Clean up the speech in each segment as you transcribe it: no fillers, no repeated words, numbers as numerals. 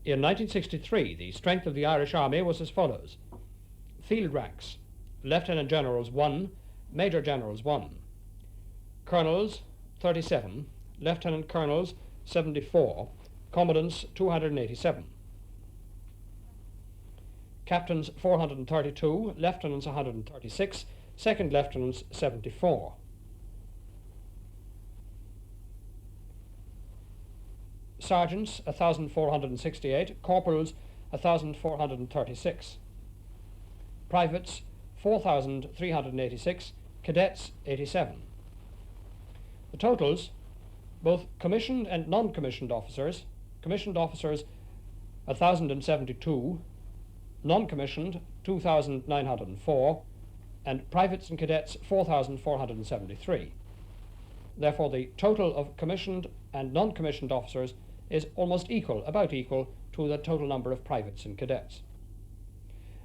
In 1963, the strength of the Irish Army was as follows. Field ranks: Lieutenant Generals 1, Major Generals 1, Colonels 37, Lieutenant Colonels 74, Commandants 287, Captains 432, Lieutenants 136, Second Lieutenants 74. Sergeants 1,468, Corporals 1,436, Privates 4,386, Cadets 87. The totals, both commissioned and non-commissioned officers: commissioned officers 1,072, non-commissioned 2,904, and privates and cadets 4,473. Therefore, the total of commissioned and non-commissioned officers is almost equal, about equal, to the total number of privates and cadets.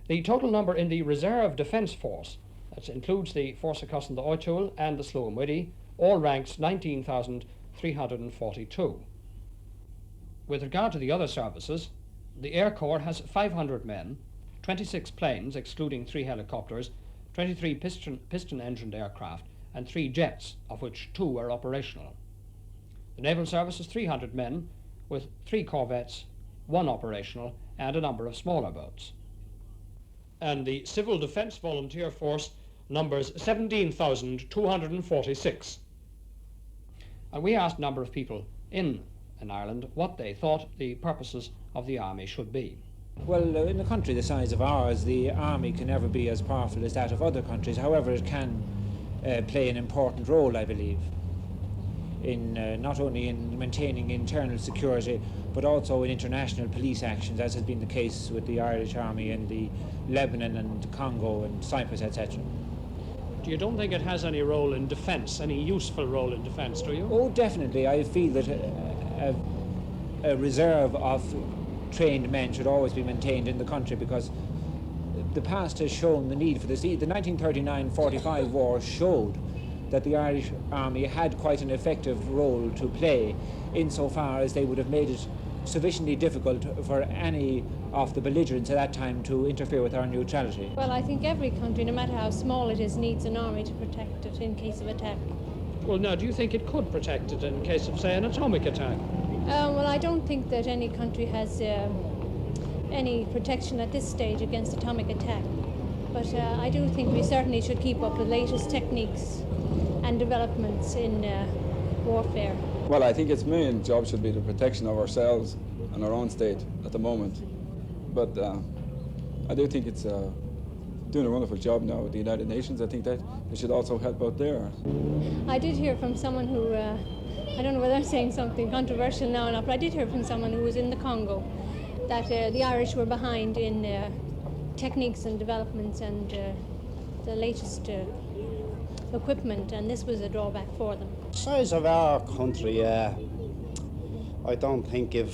The total number in the Reserve Defence Force, that includes the Forsa Cussin the Oitul and the Sloan Widdy, all ranks 19,342. With regard to the other services, the Air Corps has 500 men, 26 planes, excluding 3 helicopters, 23 piston-engined aircraft, and 3 jets, of which 2 are operational. The Naval Service has 300 men, with 3 corvettes, 1 operational, and a number of smaller boats. And the Civil Defence Volunteer Force numbers 17,246. And we asked a number of people in Ireland what they thought the purposes of the army should be. Well, in a country the size of ours, the army can never be as powerful as that of other countries. However, it can play an important role, I believe, in not only in maintaining internal security, but also in international police actions, as has been the case with the Irish Army in the Lebanon and Congo and Cyprus, etc. You don't think it has any role in defence, any useful role in defence, do you? Oh, definitely. I feel that a reserve of trained men should always be maintained in the country, because the past has shown the need for this. The 1939-45 war showed that the Irish Army had quite an effective role to play, insofar as they would have made it sufficiently difficult for any of the belligerents at that time to interfere with our neutrality. Well, I think every country, no matter how small it is, needs an army to protect it in case of attack. Well, now, do you think it could protect it in case of, say, an atomic attack? Well, I don't think that any country has any protection at this stage against atomic attack. But I do think we certainly should keep up the latest techniques and developments in warfare. Well, I think its main job should be the protection of ourselves and our own state at the moment. But I do think it's doing a wonderful job now with the United Nations. I think that they should also help out there. I did hear from someone who, I don't know whether I'm saying something controversial now or not, but I did hear from someone who was in the Congo that the Irish were behind in techniques and developments and the latest equipment, and this was a drawback for them. The size of our country, I don't think it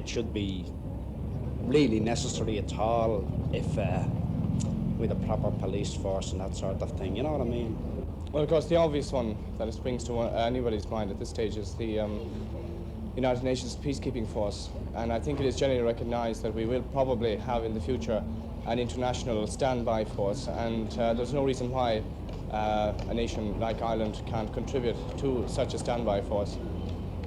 should be really necessary at all if with a proper police force and that sort of thing, you know what I mean? Well, of course, the obvious one that it springs to anybody's mind at this stage is the United Nations peacekeeping force, and I think it is generally recognized that we will probably have in the future an international standby force, and there's no reason why a nation like Ireland can't contribute to such a standby force.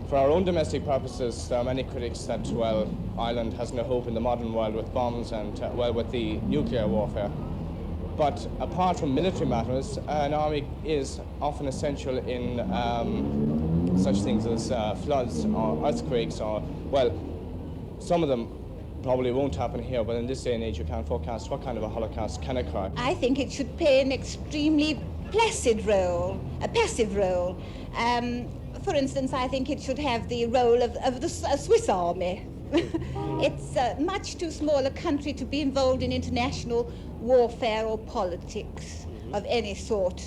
For our own domestic purposes, there are many critics that, well, Ireland has no hope in the modern world with bombs and, well, with the nuclear warfare. But apart from military matters, an army is often essential in such things as floods or earthquakes, or, well, some of them probably won't happen here, but in this day and age you can't forecast what kind of a holocaust can occur. I think it should play an extremely passive role. For instance, I think it should have the role of the Swiss army. It's much too small a country to be involved in international warfare or politics of any sort.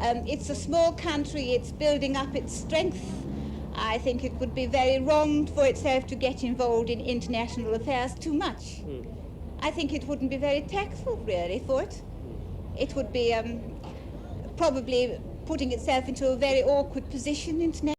It's a small country, it's building up its strength. I think it would be very wrong for itself to get involved in international affairs too much. I think it wouldn't be very tactful, really, for it. It would be probably putting itself into a very awkward position internationally.